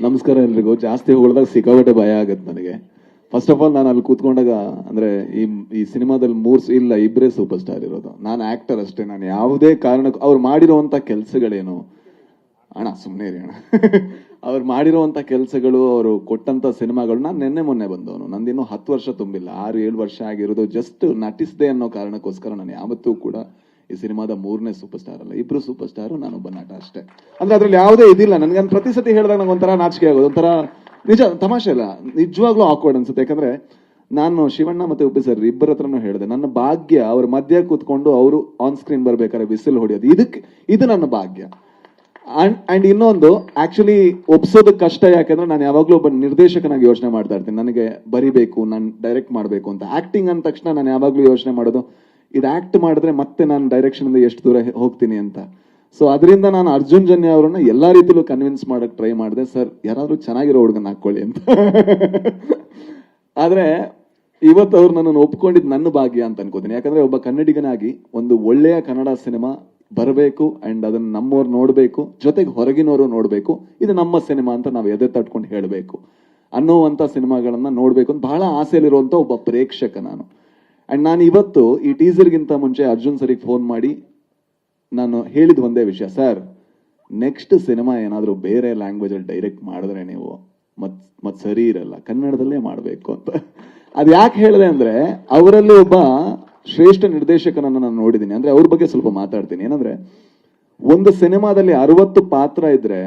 ನಮಸ್ಕಾರ ಎಲ್ರಿಗೂ. ಜಾಸ್ತಿ ಹೊಗಳಿದಾಗ ಸಿಕ್ಕಾಪಟ್ಟೆ ಭಯ ಆಗತ್ತೆ ನನಗೆ. ಫಸ್ಟ್ ಆಫ್ ಆಲ್ ನಾನು ಅಲ್ಲಿ ಕೂತ್ಕೊಂಡಾಗ ಅಂದ್ರೆ ಈ ಸಿನಿಮಾದಲ್ಲಿ ಇಬ್ಬರೇ ಸೂಪರ್ ಸ್ಟಾರ್ ಇರೋದು. ನಾನು ಆಕ್ಟರ್ ಅಷ್ಟೇ. ನಾನು ಯಾವುದೇ ಕಾರಣಕ್ಕೂ ಅವ್ರು ಮಾಡಿರುವಂತ ಕೆಲಸಗಳೇನು ಅಣ್ಣ ಸುಮ್ಮನೆ ಇರಿ ಅಣ್ಣ ಅವ್ರು ಮಾಡಿರುವಂತ ಕೆಲಸಗಳು, ಅವರು ಕೊಟ್ಟಂತ ಸಿನಿಮಾಗಳು, ನಾನು ನಿನ್ನೆ ಮೊನ್ನೆ ಬಂದವನು. ನಂದಿನ್ನೂ 10 ವರ್ಷ ತುಂಬಿಲ್ಲ, 6-7 ವರ್ಷ ಆಗಿರೋದು. ಜಸ್ಟ್ ನಟಿಸಿದೆ ಅನ್ನೋ ಕಾರಣಕ್ಕೋಸ್ಕರ ನಾನು ಯಾವತ್ತೂ ಕೂಡ ಈ ಸಿನಿಮಾದ 3ನೇ ಸೂಪರ್ ಸ್ಟಾರ್ ಅಲ್ಲ, ಇಬ್ರು ಸೂಪರ್ ಸ್ಟಾರು, ನಾನೊಬ್ಬ ನಟ ಅಷ್ಟೇ. ಅಂದ್ರೆ ಅದ್ರಲ್ಲಿ ಯಾವುದೇ ಇದಿಲ್ಲ. ನನಗೆ ಪ್ರತಿ ಸತಿ ಹೇಳಿದಾಗ ನಂಗೆ ಒಂಥರ ನಾಚಿಕೆ ಆಗೋದು, ಒಂಥರ ನಿಜ ತಮಾಷೆ ಇಲ್ಲ, ನಿಜವಾಗ್ಲೂ ಆಕ್ವರ್ಡ್ ಅನ್ಸುತ್ತೆ. ಯಾಕಂದ್ರೆ ನಾನು ಶಿವಣ್ಣ ಮತ್ತೆ ಉಪ್ಪಿ ಸರ್ ಇಬ್ಬರ ಹತ್ರನೂ ಹೇಳಿದೆ, ನನ್ನ ಭಾಗ್ಯ ಅವ್ರ ಮಧ್ಯ ಕೂತ್ಕೊಂಡು ಅವರು ಆನ್ ಸ್ಕ್ರೀನ್ ಬರ್ಬೇಕಾದ್ರೆ ವಿಸಿಲ್ ಹೊಡೆಯೋದು, ಇದು ನನ್ನ ಭಾಗ್ಯ. ಅಂಡ್ ಇನ್ನೊಂದು ಆಕ್ಚುಲಿ ಒಪ್ಸೋದಕ್ಕೆ ಕಷ್ಟ. ಯಾಕಂದ್ರೆ ನಾನು ಯಾವಾಗ್ಲೂ ಒಬ್ಬ ನಿರ್ದೇಶಕನಾಗಿ ಯೋಚನೆ ಮಾಡ್ತಾ ಇರ್ತೀನಿ, ನನಗೆ ಬರಿಬೇಕು, ನಾನು ಡೈರೆಕ್ಟ್ ಮಾಡಬೇಕು ಅಂತ. ಆಕ್ಟಿಂಗ್ ಅಂದ ತಕ್ಷಣ ನಾನು ಯಾವಾಗ್ಲೂ ಯೋಚನೆ ಮಾಡೋದು, ಇದು ಆಕ್ಟ್ ಮಾಡಿದ್ರೆ ಮತ್ತೆ ನಾನು ಡೈರೆಕ್ಷನ್ ಇಂದ ಎಷ್ಟು ದೂರ ಹೋಗ್ತೀನಿ ಅಂತ. ಸೊ ಅದರಿಂದ ನಾನು ಅರ್ಜುನ್ ಜನ್ಯ ಅವರನ್ನ ಎಲ್ಲಾ ರೀತಿಲೂ ಕನ್ವಿನ್ಸ್ ಮಾಡಕ್ ಟ್ರೈ ಮಾಡಿದೆ. ಸರ್ ಯಾರಾದ್ರೂ ಚೆನ್ನಾಗಿರೋ ಹುಡುಗನ ಹಾಕೊಳ್ಳಿ ಅಂತ. ಆದ್ರೆ ಇವತ್ತು ಅವ್ರು ನನ್ನನ್ನು ಒಪ್ಕೊಂಡಿದ್ದು ನನ್ನ ಭಾಗ್ಯ ಅಂತ ಅನ್ಕೋತೀನಿ. ಯಾಕಂದ್ರೆ ಒಬ್ಬ ಕನ್ನಡಿಗನಾಗಿ ಒಂದು ಒಳ್ಳೆಯ ಕನ್ನಡ ಸಿನಿಮಾ ಬರಬೇಕು, ಅಂಡ್ ಅದನ್ನ ನಮ್ಮವ್ರು ನೋಡ್ಬೇಕು, ಜೊತೆಗೆ ಹೊರಗಿನವರು ನೋಡ್ಬೇಕು, ಇದು ನಮ್ಮ ಸಿನಿಮಾ ಅಂತ ನಾವು ಎದೆ ತಟ್ಕೊಂಡು ಹೇಳಬೇಕು ಅನ್ನೋವಂತ ಸಿನಿಮಾಗಳನ್ನ ನೋಡ್ಬೇಕು ಅಂತ ಬಹಳ ಆಸೆಯಲ್ಲಿರುವಂತ ಒಬ್ಬ ಪ್ರೇಕ್ಷಕ ನಾನು. ಅಂಡ್ ನಾನು ಇವತ್ತು ಈ ಟೀಸರ್ಗಿಂತ ಮುಂಚೆ ಅರ್ಜುನ್ ಸರಿಗೆ ಫೋನ್ ಮಾಡಿ ನಾನು ಹೇಳಿದ ಒಂದೇ ವಿಷಯ, ಸರ್ ನೆಕ್ಸ್ಟ್ ಸಿನಿಮಾ ಏನಾದರೂ ಬೇರೆ ಲ್ಯಾಂಗ್ವೇಜ್ ಅಲ್ಲಿ ಡೈರೆಕ್ಟ್ ಮಾಡಿದ್ರೆ ನೀವು ಮತ್ ಸರಿ ಇರಲ್ಲ, ಕನ್ನಡದಲ್ಲೇ ಮಾಡಬೇಕು ಅಂತ. ಅದ್ ಯಾಕೆ ಹೇಳಿದೆ ಅಂದ್ರೆ, ಅವರಲ್ಲಿ ಒಬ್ಬ ಶ್ರೇಷ್ಠ ನಿರ್ದೇಶಕನನ್ನು ನಾನು ನೋಡಿದ್ದೀನಿ. ಅಂದ್ರೆ ಅವ್ರ ಬಗ್ಗೆ ಸ್ವಲ್ಪ ಮಾತಾಡ್ತೀನಿ. ಏನಂದ್ರೆ, ಒಂದು ಸಿನಿಮಾದಲ್ಲಿ 60 ಪಾತ್ರ ಇದ್ರೆ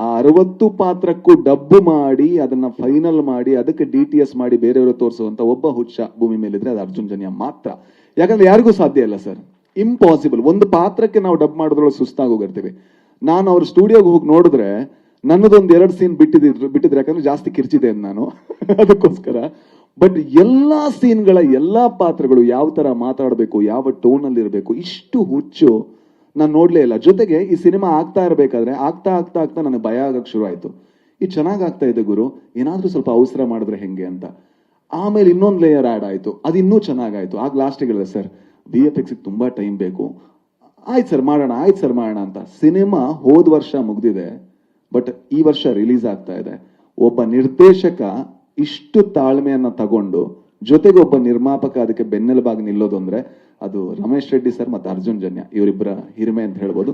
ಆ 60 ಪಾತ್ರಕ್ಕೂ ಡಬ್ಬು ಮಾಡಿ ಅದನ್ನ ಫೈನಲ್ ಮಾಡಿ ಅದಕ್ಕೆ DTS ಮಾಡಿ ಬೇರೆಯವರು ತೋರಿಸುವಂತ ಒಬ್ಬ ಹುಚ್ಚ ಭೂಮಿ ಮೇಲಿದ್ರೆ ಅದು ಅರ್ಜುನ್ ಜನ್ಯ ಮಾತ್ರ. ಯಾಕಂದ್ರೆ ಯಾರಿಗೂ ಸಾಧ್ಯ ಇಲ್ಲ ಸರ್, ಇಂಪಾಸಿಬಲ್. ಒಂದು ಪಾತ್ರಕ್ಕೆ ನಾವು ಡಬ್ ಮಾಡೋದ್ರೊಳಗೆ ಸುಸ್ತಾಗೋಗಿರ್ತೀವಿ. ನಾನು ಅವ್ರ ಸ್ಟುಡಿಯೋಗೆ ಹೋಗಿ ನೋಡಿದ್ರೆ ನನ್ನದೊಂದು 2 ಸೀನ್ ಬಿಟ್ಟಿದ್ರೆ ಯಾಕಂದ್ರೆ ಜಾಸ್ತಿ ಕಿರ್ಚಿದೆ ನಾನು ಅದಕ್ಕೋಸ್ಕರ. ಬಟ್ ಎಲ್ಲಾ ಸೀನ್ಗಳ ಎಲ್ಲಾ ಪಾತ್ರಗಳು ಯಾವ ತರ ಮಾತಾಡಬೇಕು, ಯಾವ ಟೋನ್ ಅಲ್ಲಿ ಇರಬೇಕು, ಇಷ್ಟು ಹುಚ್ಚು ನಾನು ನೋಡ್ಲೇ ಇಲ್ಲ. ಜೊತೆಗೆ ಈ ಸಿನಿಮಾ ಆಗ್ತಾ ಇರ್ಬೇಕಾದ್ರೆ ಆಗ್ತಾ ನನಗೆ ಭಯ ಆಗಕ್ ಶುರು ಆಯ್ತು. ಇದು ಚೆನ್ನಾಗ್ ಆಗ್ತಾ ಇದೆ ಗುರು, ಏನಾದ್ರೂ ಸ್ವಲ್ಪ ಅವಸರ ಮಾಡಿದ್ರೆ ಹೆಂಗೆ ಅಂತ. ಆಮೇಲೆ ಇನ್ನೊಂದು ಲೇಯರ್ ಆಡ್ ಆಯ್ತು, ಅದು ಇನ್ನೂ ಚೆನ್ನಾಗಾಯ್ತು. ಆಗ ಲಾಸ್ಟಿಗೆ ಹೇಳಿದೆ, ಸರ್ VFX ತುಂಬಾ ಟೈಮ್ ಬೇಕು, ಆಯ್ತು ಸರ್ ಮಾಡೋಣ ಅಂತ. ಸಿನಿಮಾ ಹೋದ ವರ್ಷ ಮುಗ್ದಿದೆ, ಬಟ್ ಈ ವರ್ಷ ರಿಲೀಸ್ ಆಗ್ತಾ ಇದೆ. ಒಬ್ಬ ನಿರ್ದೇಶಕ ಇಷ್ಟು ತಾಳ್ಮೆಯನ್ನ ತಗೊಂಡು ಜೊತೆಗೆ ಒಬ್ಬ ನಿರ್ಮಾಪಕ ಅದಕ್ಕೆ ಬೆನ್ನೆಲುಬಾಗಿ ನಿಲ್ಲೋದು ಅಂದ್ರೆ ಅದು ರಮೇಶ್ ರೆಡ್ಡಿ ಸರ್ ಮತ್ತೆ ಅರ್ಜುನ್ ಜನ್ಯ ಇವರಿಬ್ಬರ ಹಿರಿಮೆ ಅಂತ ಹೇಳ್ಬೋದು.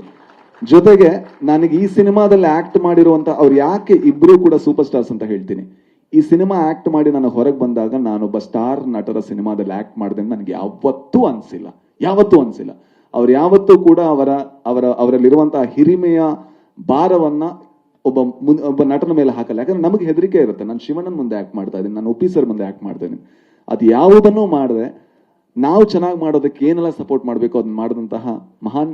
ಜೊತೆಗೆ ನನಗೆ ಈ ಸಿನಿಮಾದಲ್ಲಿ ಆಕ್ಟ್ ಮಾಡಿರುವಂತ ಅವ್ರು ಯಾಕೆ ಇಬ್ರು ಕೂಡ ಸೂಪರ್ ಸ್ಟಾರ್ಸ್ ಅಂತ ಹೇಳ್ತೀನಿ, ಈ ಸಿನಿಮಾ ಆಕ್ಟ್ ಮಾಡಿ ನಾನು ಹೊರಗೆ ಬಂದಾಗ ನಾನೊಬ್ಬ ಸ್ಟಾರ್ ನಟರ ಸಿನಿಮಾದಲ್ಲಿ ಆಕ್ಟ್ ಮಾಡಿದೆ ನನಗೆ ಯಾವತ್ತೂ ಅನ್ಸಿಲ್ಲ. ಅವ್ರು ಯಾವತ್ತೂ ಕೂಡ ಅವರಲ್ಲಿರುವಂತಹ ಹಿರಿಮೆಯ ಭಾರವನ್ನ ಒಬ್ಬ ನಟನ ಮೇಲೆ ಹಾಕಲ್ಲ. ಯಾಕಂದ್ರೆ ನಮಗೆ ಹೆದರಿಕೆ ಇರುತ್ತೆ. ನಾನು ಶಿವಣ್ಣನ ಮುಂದೆ ಆಕ್ಟ್ ಮಾಡ್ತಾ ಇದ್ದೀನಿ, ನಾನು ಉಪ್ಪಿ ಸರ್ ಮುಂದೆ ಆಕ್ಟ್ ಮಾಡ್ತಾ ಇದ್ದೀನಿ. ಅದು ಯಾವುದನ್ನು ಮಾಡದೆ ನಾವು ಚೆನ್ನಾಗಿ ಮಾಡೋದಕ್ಕೆ ಏನೆಲ್ಲ ಸಪೋರ್ಟ್ ಮಾಡಬೇಕು ಅದನ್ನ ಮಾಡಿದಂತಹ ಮಹಾನ್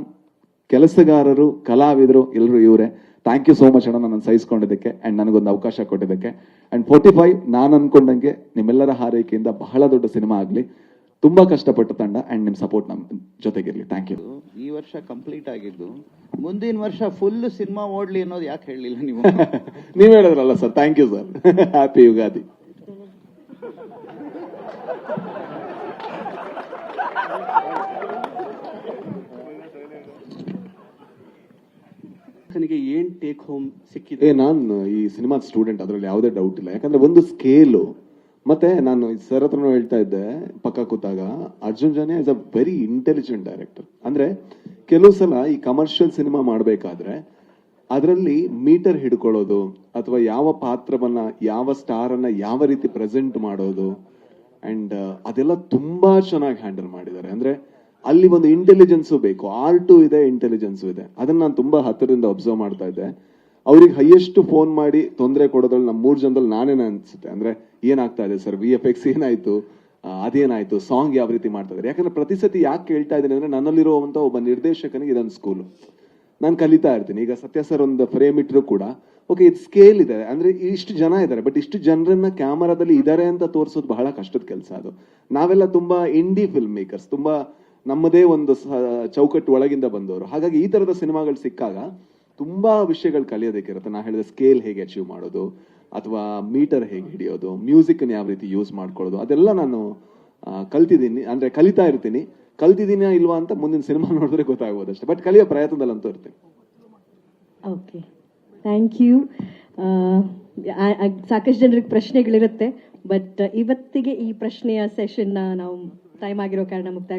ಕೆಲಸಗಾರರು, ಕಲಾವಿದರು ಎಲ್ಲರೂ ಇವರೇ. ಥ್ಯಾಂಕ್ ಯು ಸೋ ಮಚ್ ಅಣ್ಣ, ನನ್ನ ಸಹಿಸ್ಕೊಂಡಿದ್ದಕ್ಕೆ ಅಂಡ್ ನನಗೊಂದು ಅವಕಾಶ ಕೊಟ್ಟಿದ್ದಕ್ಕೆ. ಅಂಡ್ 45 ನಾನು ಅನ್ಕೊಂಡಂಗೆ ನಿಮ್ಮೆಲ್ಲರ ಹಾರೈಕೆಯಿಂದ ಬಹಳ ದೊಡ್ಡ ಸಿನಿಮಾ ಆಗ್ಲಿ. ತುಂಬಾ ಕಷ್ಟಪಟ್ಟ ತಂಡ ಅಂಡ್ ನಿಮ್ ಸಪೋರ್ಟ್ ನಮ್ ಜೊತೆಗಿರ್ಲಿ. Thank you. ಈ ವರ್ಷ ಕಂಪ್ಲೀಟ್ ಆಗಿದ್ದು, ಮುಂದಿನ ವರ್ಷ ಫುಲ್ ಸಿನಿಮಾ ಓಡ್ಲಿ ಅನ್ನೋದು ಯಾಕೆ ಹೇಳಲಿಲ್ಲ ನೀವು? ನೀವ್ ಹೇಳಿದ್ರಲ್ಲ sir, thank you sir. Happy Ugadi. ಏನ್ ಟೇಕ್ ಹೋಮ್ ಸಿಕ್ಕಿದೆ? ನಾನು ಈ ಸಿನಿಮಾ ಸ್ಟೂಡೆಂಟ್, ಅದ್ರಲ್ಲಿ ಯಾವುದೇ ಡೌಟ್ ಇಲ್ಲ. ಯಾಕಂದ್ರೆ ಒಂದು ಸ್ಕೇಲು, ಮತ್ತೆ ನಾನು ಸರ್ ಹತ್ರನೂ ಹೇಳ್ತಾ ಇದ್ದೆ ಪಕ್ಕ ಕೂತಾಗ, Arjun Janya is a very intelligent director. ಅಂದ್ರೆ ಕೆಲವು ಸಲ ಈ ಕಮರ್ಷಿಯಲ್ ಸಿನಿಮಾ ಮಾಡ್ಬೇಕಾದ್ರೆ ಅದರಲ್ಲಿ ಮೀಟರ್ ಹಿಡ್ಕೊಳ್ಳೋದು ಅಥವಾ ಯಾವ ಪಾತ್ರವನ್ನ ಯಾವ ಸ್ಟಾರ್ ಅನ್ನ ಯಾವ ರೀತಿ ಪ್ರೆಸೆಂಟ್ ಮಾಡೋದು ಅಂಡ್ ಅದೆಲ್ಲ ತುಂಬಾ ಚೆನ್ನಾಗಿ ಹ್ಯಾಂಡಲ್ ಮಾಡಿದ್ದಾರೆ. ಅಂದ್ರೆ ಅಲ್ಲಿ ಒಂದು ಇಂಟೆಲಿಜೆನ್ಸು ಬೇಕು, ಆರ್ಟು ಇದೆ, ಇಂಟೆಲಿಜೆನ್ಸು ಇದೆ. ಅದನ್ನ ನಾನು ತುಂಬಾ ಹತ್ತಿರದಿಂದ ಅಬ್ಸರ್ವ್ ಮಾಡ್ತಾ ಇದ್ದೆ. ಅವ್ರಿಗೆ ಹೈಯೆಸ್ಟ್ ಫೋನ್ ಮಾಡಿ ತೊಂದರೆ ಕೊಡೋದ್ರಲ್ಲಿ ನಮ್ಮ 3 ಜನದಲ್ಲಿ ನಾನೇನ ಅನ್ಸುತ್ತೆ. ಅಂದ್ರೆ ಏನಾಗ್ತಾ ಇದೆ ಸರ್, VFX ಏನಾಯ್ತು, ಅದೇನಾಯ್ತು, ಸಾಂಗ್ ಯಾವ ರೀತಿ ಮಾಡ್ತಾ ಇದ್ದಾರೆ. ಯಾಕಂದ್ರೆ ಪ್ರತಿ ಸತಿ ಯಾಕೆ ಕೇಳ್ತಾ ಇದ್ದೀನಿ ಅಂದ್ರೆ, ನನ್ನಲ್ಲಿರುವಂತ ಒಬ್ಬ ನಿರ್ದೇಶಕನಿಗೆ ಇದೊಂದು ಸ್ಕೂಲು, ನಾನು ಕಲಿತಾ ಇರ್ತೀನಿ. ಈಗ ಸತ್ಯ ಸರ್ ಒಂದು ಫ್ರೇಮ್ ಇಟ್ಟರು ಕೂಡ ಓಕೆ ಇದು ಸ್ಕೇಲ್ ಇದೆ, ಅಂದ್ರೆ ಇಷ್ಟು ಜನ ಇದ್ದಾರೆ, ಬಟ್ ಇಷ್ಟು ಜನರನ್ನ ಕ್ಯಾಮರಾದಲ್ಲಿ ಇದ್ದಾರೆ ಅಂತ ತೋರಿಸೋದು ಬಹಳ ಕಷ್ಟದ ಕೆಲಸ. ಅದು ನಾವೆಲ್ಲ ತುಂಬಾ ಇಂಡಿ ಫಿಲ್ಮ್ ಮೇಕರ್ಸ್, ತುಂಬಾ ನಮ್ಮದೇ ಒಂದು ಚೌಕಟ್ಟು ಒಳಗಿಂದ ಬಂದವರು. ಹಾಗಾಗಿ ಈ ತರದ ಸಿನಿಮಾಗಳು ಸಿಕ್ಕಾಗ ತುಂಬಾ ವಿಷಯಗಳು ಕಲಿಯೋದಕ್ಕಿರುತ್ತೆ. ನಾ ಹೇಳಿದ ಸ್ಕೇಲ್ ಹೇಗೆ ಅಚೀವ್ ಮಾಡೋದು, ಅಥವಾ ಮೀಟರ್ ಹೇಗೆ ಹಿಡಿಯೋದು, ಮ್ಯೂಸಿಕ್ ಯಾವ ರೀತಿ ಯೂಸ್ ಮಾಡ್ಕೊಳ್ಳೋದು, ಅದೆಲ್ಲ ನಾನು ಕಲ್ತಿದ್ದೀನಿ. ಅಂದ್ರೆ ಕಲಿತಾ ಇರ್ತೀನಿ. ಕಲ್ತಿದ್ದೀನ ಇಲ್ವಾ ಅಂತ ಮುಂದಿನ ಸಿನಿಮಾ ನೋಡಿದ್ರೆ ಗೊತ್ತಾಗ್ಬೋದು ಅಷ್ಟೇ. ಬಟ್ ಕಲಿಯೋ ಪ್ರಯತ್ನದಲ್ಲಂತೂ ಇರ್ತೀನಿ. Okay, thank you. ಸಾಕಷ್ಟು ಜನರಿಗೆ ಪ್ರಶ್ನೆಗಳಿರುತ್ತೆ, ಬಟ್ ಇವತ್ತಿಗೆ ಈ ಪ್ರಶ್ನೆಯ ಸೆಷನ್ ನಾವು ಟೈಮ್ ಆಗಿರೋ ಕಾರಣ ಮುಕ್ತಾಯ